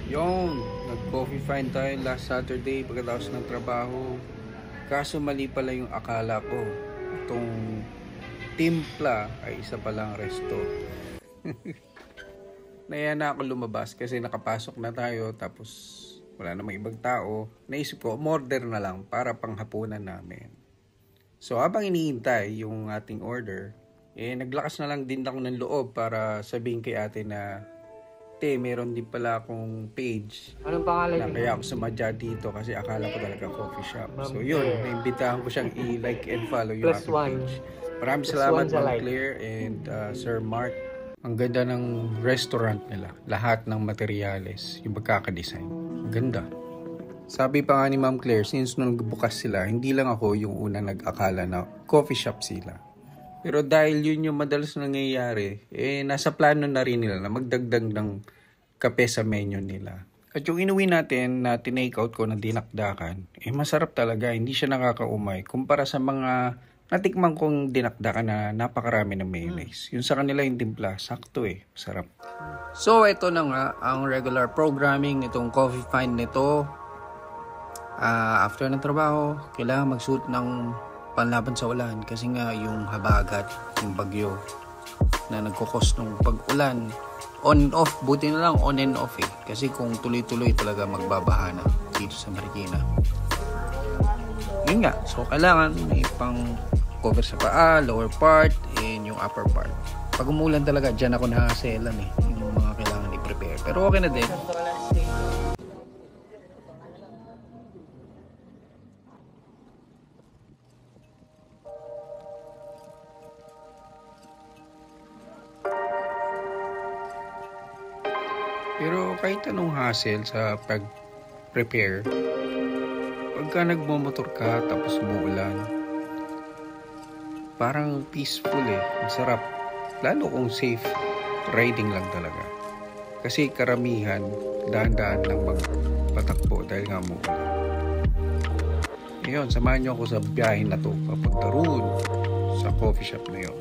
Yung nag-coffee find tayo last Saturday pagkatapos ng trabaho. Kaso mali pala yung akala ko. Itong timpla ay isa palang resto. Naya na ako lumabas kasi nakapasok na tayo tapos wala namang ibang tao. Naisip ko, umorder na lang para panghapunan namin. So habang iniintay yung ating order, naglakas na lang din ako ng loob para sabihin kay ate na meron din pala akong page. Anong pangalan Na niyo? kaya ako sumadya dito kasi akala ko talaga coffee shop. So yun, naimbitahan ko siyang i-like and follow yung ating page. Maraming salamat Ma'am Claire and Sir Mark. Ang ganda ng restaurant nila. Lahat ng materyales, yung pagkakadesign. Ang ganda. Sabi pa nga ni Ma'am Claire, since nung nagbukas sila, hindi lang ako yung unang nag-akala na coffee shop sila. Pero dahil yun yung madalas nangyayari, nasa plano na rin nila na magdagdag ng kape sa menu nila. At yung inuwi natin na tinake out ko na dinakdakan, masarap talaga, hindi siya nakakaumay. Kumpara sa mga natikman kong dinakdakan na napakarami ng mayonnaise. Yung sa kanila yung timpla, sakto masarap. So ito na nga ang regular programming itong coffee find nito. After ng trabaho, kailangan magsuot ng panlaban sa ulan kasi nga yung habagat, yung bagyo na nagkukos ng pag-ulan. On and off, buti na lang on and off kasi kung tuloy-tuloy talaga magbabaha na dito sa Marikina. Yun nga, so kailangan may pang cover sa paa, lower part, and yung upper part. Pag umulan talaga, dyan ako nakaselan yung mga kailangan i-prepare. Pero okay na din. Pero kahit anong hassle sa pag-prepare, pagka nagmamotor ka tapos umuulan, parang peaceful masarap. Lalo kung safe riding lang talaga. Kasi karamihan, dahan-dahan lang magpatakbo dahil nga umuulan. Ngayon, samahan nyo ako sa biyahe na to papunta roon sa coffee shop na yun.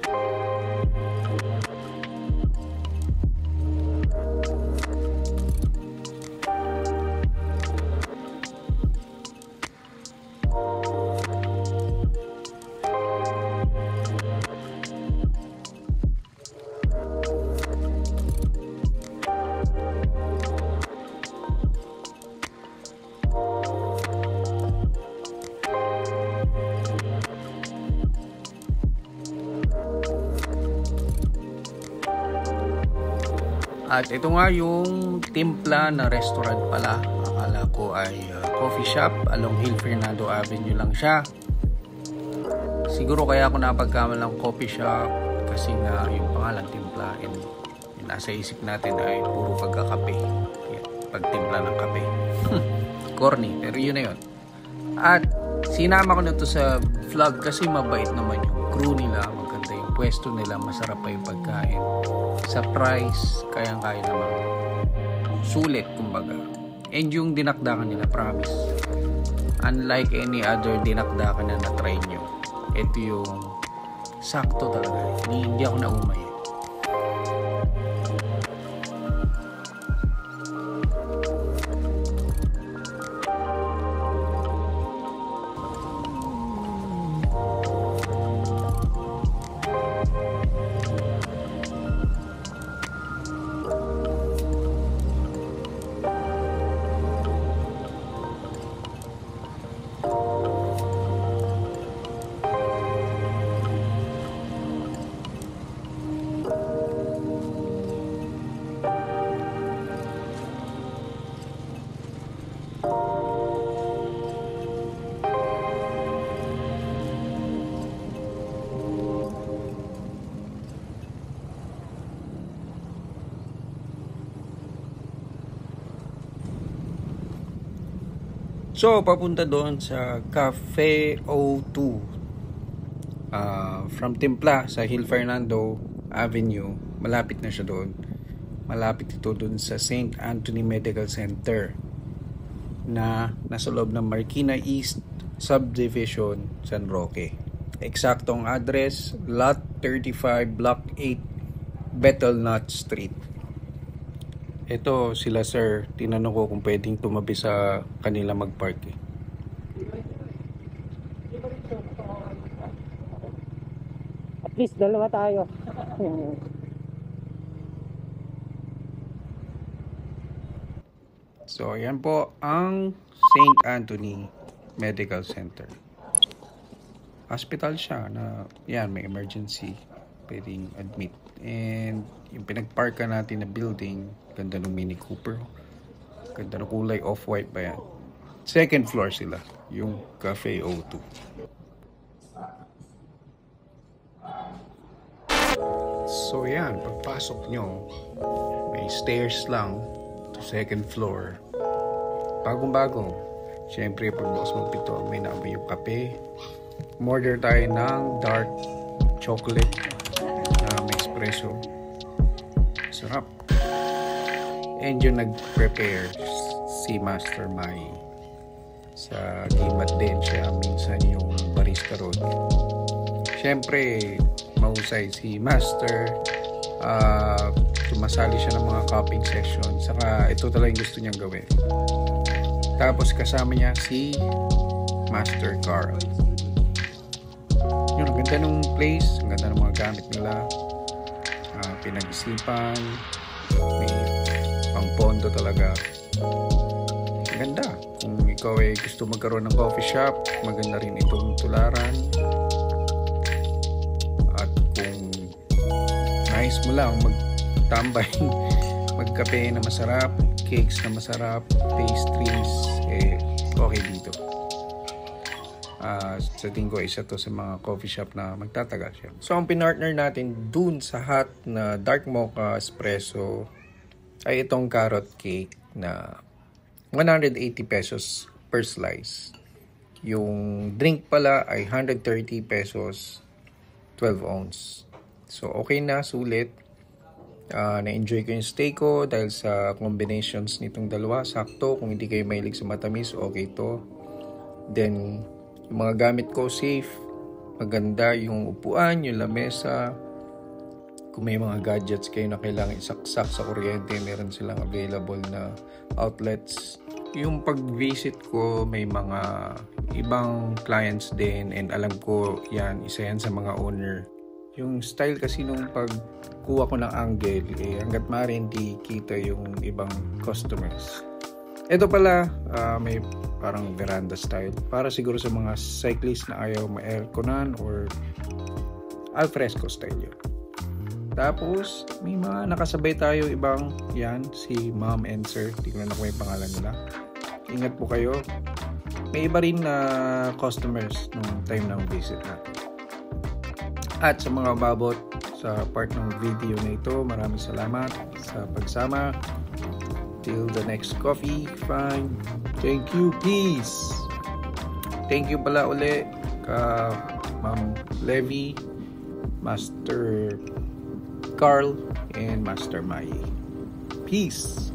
At ito nga yung timpla na restaurant pala. Akala ko ay coffee shop. Along Hill Fernando Avenue lang siya. Siguro kaya ako napagkamal ng coffee shop kasi nga yung pangalan timpla and yung nasa isip natin ay puro pagkakape. Pagtimpla ng kape. Corny, pero yun na yun. At sinama ko na to sa vlog kasi mabait naman yung crew nila. Maganda yung pwesto nila. Masarap pa yung pagkain. Sa price, kayang-kaya naman sulit kumbaga. And yung dinakdakan nila, promise, unlike any other dinakdakan na na-try nyo, ito yung sakto talaga. Hindi ako naumay. So, papunta doon sa Cafe O2 from Timpla sa Hill Fernando Avenue. Malapit na siya doon. Malapit ito doon sa St. Anthony Medical Center na nasa loob ng Marikina East Subdivision, San Roque. Eksaktong address, Lot 35, Block 8, Betelnut Street. Ito sila sir, tinanong ko kung pwedeng tumabi sa kanila mag-park eh. At least dalawa tayo. So yan po ang St. Anthony Medical Center. Hospital siya na yan, may emergency, pwedeng admit. And yung pinagparka natin na building, ganda ng Mini Cooper, ganda ng kulay off-white ba yan. Second floor sila, yung Cafe O2. So yan, pagpasok nyo, may stairs lang to second floor. Bagong-bago. Siyempre, pagbukas mo pito, may naamoy yung kape. Order tayo ng dark chocolate na may espresso. Sarap. And yung nag-prepare si Master Mai. Sa Gimat din siya, minsan yung barista ron. Siyempre, mahusay si Master. Sumasali siya ng mga cupping session. Saka ito talaga yung gusto niyang gawin. Tapos kasama niya si Master Carl. Yun, ang ganda ng place, ang ganda ng mga gamit nila. Pinag-isipan, may pang-pondo talaga. Ang ganda. Kung ikaw ay gusto magkaroon ng coffee shop, maganda rin itong tularan. At kung nice mo lang magtambay, magkape na masarap, cakes na masarap, pastries, okay dito. Sa tingin ko, isa to sa mga coffee shop na magtatagal siya. So, ang pinartner natin dun sa hot na dark mocha espresso ay itong carrot cake na 180 pesos per slice. Yung drink pala ay 130 pesos 12 ounce. So, okay na, sulit. Na-enjoy ko yung stay ko dahil sa combinations nitong dalawa. Sakto, kung hindi kayo mahilig sa matamis, okay to. Then, yung mga gamit ko, safe. Maganda yung upuan, yung lamesa. Kung may mga gadgets kayo na kailangan isaksak sa kuryente, meron silang available na outlets. Yung pag-visit ko, may mga ibang clients din. And alam ko, yan, isa yan sa mga owner. Yung style kasi nung pagkuha ko ng angle, hanggat maaari hindi kita yung ibang customers. Ito pala, may parang veranda style. Para siguro sa mga cyclist na ayaw ma-airconan or alfresco style yun. Tapos, may mga nakasabay tayo ibang, yan, si Ma'am and Sir. Hindi ko na kung may pangalan nila. Ingat po kayo. May iba rin na customers nung time ng visit natin. At sa mga babot sa part ng video na ito, maraming salamat sa pagsama. Till the next coffee, fine. Thank you, peace. Thank you pala uli ka Ma'am Levy, Master Carl, and Master Mai. Peace.